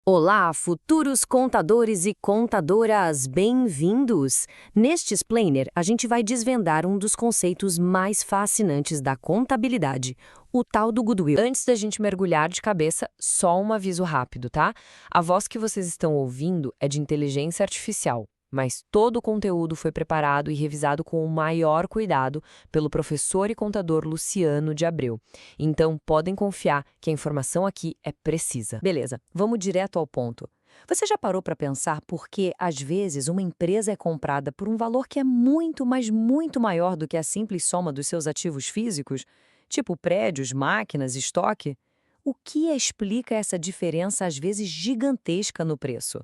Olá, futuros contadores e contadoras, bem-vindos! Neste explainer, a gente vai desvendar um dos conceitos mais fascinantes da contabilidade, o tal do goodwill. Antes da gente mergulhar de cabeça, só um aviso rápido, tá? A voz que vocês estão ouvindo é de inteligência artificial, mas todo o conteúdo foi preparado e revisado com o maior cuidado pelo professor e contador Luciano de Abreu. Então, podem confiar que a informação aqui é precisa. Beleza, vamos direto ao ponto. Você já parou para pensar por que, às vezes, uma empresa é comprada por um valor que é muito, mas muito maior do que a simples soma dos seus ativos físicos? Tipo prédios, máquinas, estoque? O que explica essa diferença, às vezes, gigantesca no preço?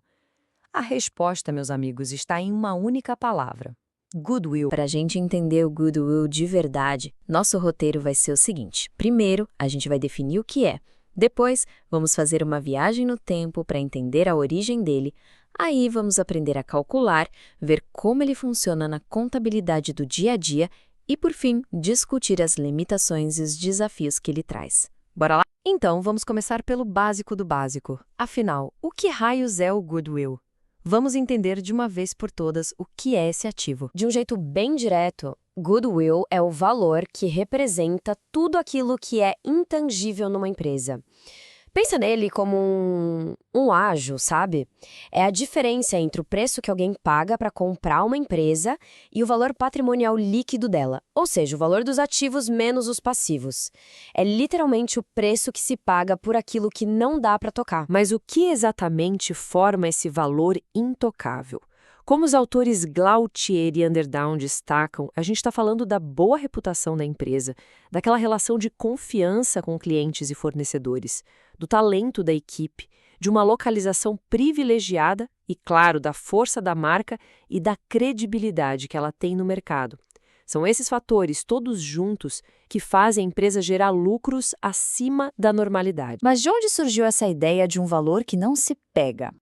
A resposta, meus amigos, está em uma única palavra: goodwill. Para a gente entender o goodwill de verdade, nosso roteiro vai ser o seguinte. Primeiro, a gente vai definir o que é. Depois, vamos fazer uma viagem no tempo para entender a origem dele. Aí, vamos aprender a calcular, ver como ele funciona na contabilidade do dia a dia e, por fim, discutir as limitações e os desafios que ele traz. Bora lá? Então, vamos começar pelo básico do básico. Afinal, o que raios é o goodwill? Vamos entender de uma vez por todas o que é esse ativo. De um jeito bem direto, goodwill é o valor que representa tudo aquilo que é intangível numa empresa. Pensa nele como um ágio, sabe? É a diferença entre o preço que alguém paga para comprar uma empresa e o valor patrimonial líquido dela, ou seja, o valor dos ativos menos os passivos. É literalmente o preço que se paga por aquilo que não dá para tocar. Mas o que exatamente forma esse valor intocável? Como os autores Glautier e Underdown destacam, a gente está falando da boa reputação da empresa, daquela relação de confiança com clientes e fornecedores, do talento da equipe, de uma localização privilegiada e, claro, da força da marca e da credibilidade que ela tem no mercado. São esses fatores, todos juntos, que fazem a empresa gerar lucros acima da normalidade. Mas de onde surgiu essa ideia de um valor que não se pega?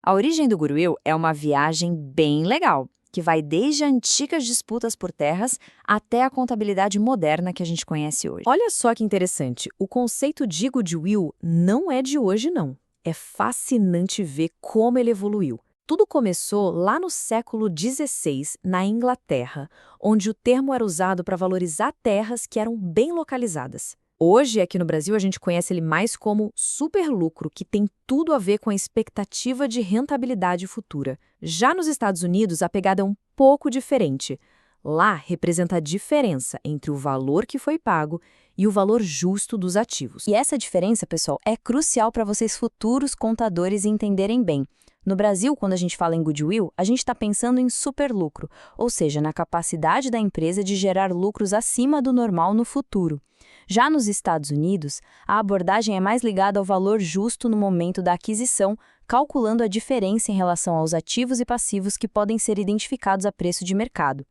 A origem do goodwill é uma viagem bem legal, que vai desde antigas disputas por terras até a contabilidade moderna que a gente conhece hoje. Olha só que interessante, o conceito de goodwill não é de hoje, não. É fascinante ver como ele evoluiu. Tudo começou lá no século XVI, na Inglaterra, onde o termo era usado para valorizar terras que eram bem localizadas. Hoje, aqui no Brasil, a gente conhece ele mais como superlucro, que tem tudo a ver com a expectativa de rentabilidade futura. Já nos Estados Unidos, a pegada é um pouco diferente. Lá, representa a diferença entre o valor que foi pago e o valor justo dos ativos. E essa diferença, pessoal, é crucial para vocês futuros contadores entenderem bem. No Brasil, quando a gente fala em goodwill, a gente está pensando em superlucro, ou seja, na capacidade da empresa de gerar lucros acima do normal no futuro. Já nos Estados Unidos, a abordagem é mais ligada ao valor justo no momento da aquisição, calculando a diferença em relação aos ativos e passivos que podem ser identificados a preço de mercado.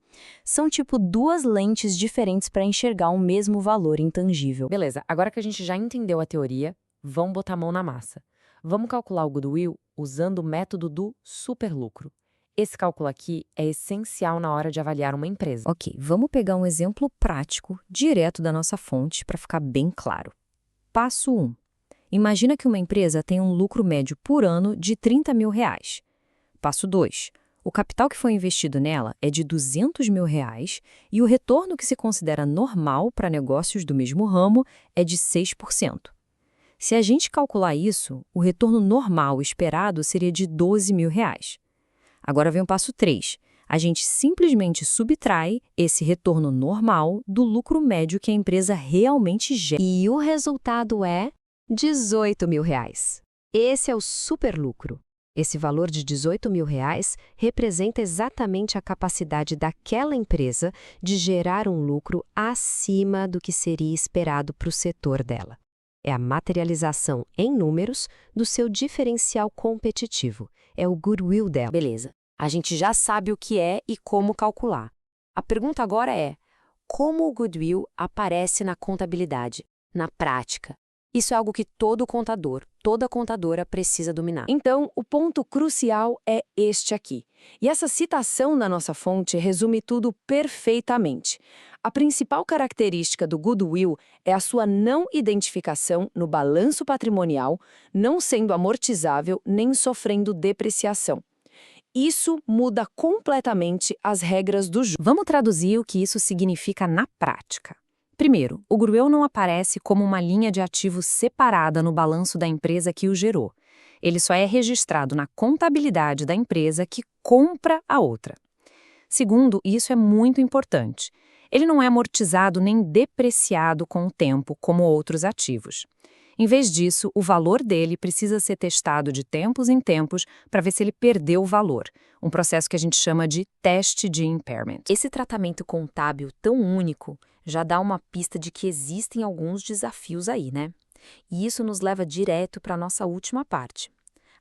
São tipo duas lentes diferentes para enxergar o mesmo valor intangível. Beleza, agora que a gente já entendeu a teoria, vamos botar a mão na massa. Vamos calcular o goodwill usando o método do superlucro. Esse cálculo aqui é essencial na hora de avaliar uma empresa. Ok, vamos pegar um exemplo prático, direto da nossa fonte, para ficar bem claro. Passo 1. Imagina que uma empresa tem um lucro médio por ano de R$ 30 mil. Passo 2. O capital que foi investido nela é de R$ 200 mil e o retorno que se considera normal para negócios do mesmo ramo é de 6%. Se a gente calcular isso, o retorno normal esperado seria de R$ 12 mil. Agora vem o passo 3. A gente simplesmente subtrai esse retorno normal do lucro médio que a empresa realmente gera. E o resultado é R$ 18 mil. Esse é o superlucro. Esse valor de R$ 18 mil representa exatamente a capacidade daquela empresa de gerar um lucro acima do que seria esperado para o setor dela. É a materialização em números do seu diferencial competitivo. É o goodwill dela. Beleza, a gente já sabe o que é e como calcular. A pergunta agora é: como o goodwill aparece na contabilidade, na prática? Isso é algo que todo contador, toda contadora precisa dominar. Então, o ponto crucial é este aqui. E essa citação na nossa fonte resume tudo perfeitamente. A principal característica do goodwill é a sua não identificação no balanço patrimonial, não sendo amortizável nem sofrendo depreciação. Isso muda completamente as regras do jogo. Vamos traduzir o que isso significa na prática. Primeiro, o goodwill não aparece como uma linha de ativos separada no balanço da empresa que o gerou. Ele só é registrado na contabilidade da empresa que compra a outra. Segundo, e isso é muito importante, ele não é amortizado nem depreciado com o tempo, como outros ativos. Em vez disso, o valor dele precisa ser testado de tempos em tempos para ver se ele perdeu o valor, um processo que a gente chama de teste de impairment. Esse tratamento contábil tão único já dá uma pista de que existem alguns desafios aí, né? E isso nos leva direto para a nossa última parte.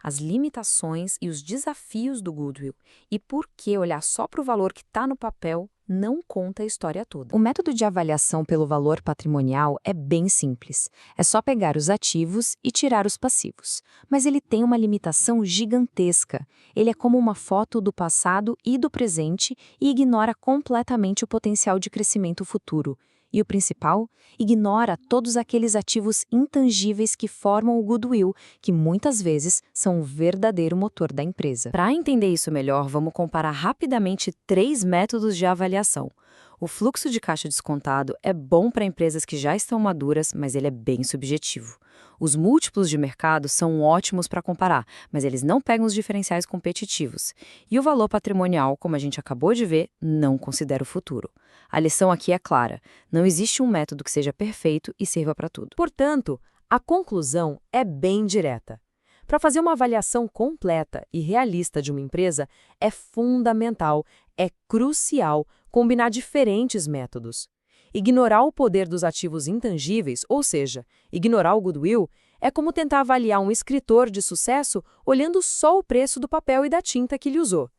As limitações e os desafios do goodwill e por que olhar só para o valor que está no papel não conta a história toda. O método de avaliação pelo valor patrimonial é bem simples. É só pegar os ativos e tirar os passivos. Mas ele tem uma limitação gigantesca. Ele é como uma foto do passado e do presente e ignora completamente o potencial de crescimento futuro. E o principal, ignora todos aqueles ativos intangíveis que formam o goodwill, que muitas vezes são o verdadeiro motor da empresa. Para entender isso melhor, vamos comparar rapidamente 3 métodos de avaliação. O fluxo de caixa descontado é bom para empresas que já estão maduras, mas ele é bem subjetivo. Os múltiplos de mercado são ótimos para comparar, mas eles não pegam os diferenciais competitivos. E o valor patrimonial, como a gente acabou de ver, não considera o futuro. A lição aqui é clara: não existe um método que seja perfeito e sirva para tudo. Portanto, a conclusão é bem direta. Para fazer uma avaliação completa e realista de uma empresa, é fundamental, é crucial combinar diferentes métodos. Ignorar o poder dos ativos intangíveis, ou seja, ignorar o goodwill, é como tentar avaliar um escritor de sucesso olhando só o preço do papel e da tinta que ele usou,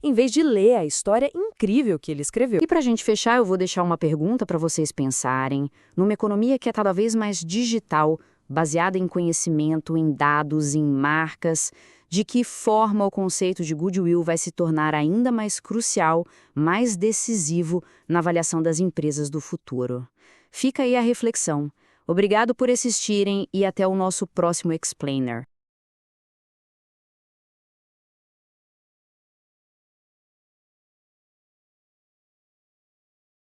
em vez de ler a história incrível que ele escreveu. E para a gente fechar, eu vou deixar uma pergunta para vocês pensarem. Numa economia que é cada vez mais digital, baseada em conhecimento, em dados, em marcas, de que forma o conceito de goodwill vai se tornar ainda mais crucial, mais decisivo na avaliação das empresas do futuro? Fica aí a reflexão. Obrigado por assistirem e até o nosso próximo Explainer.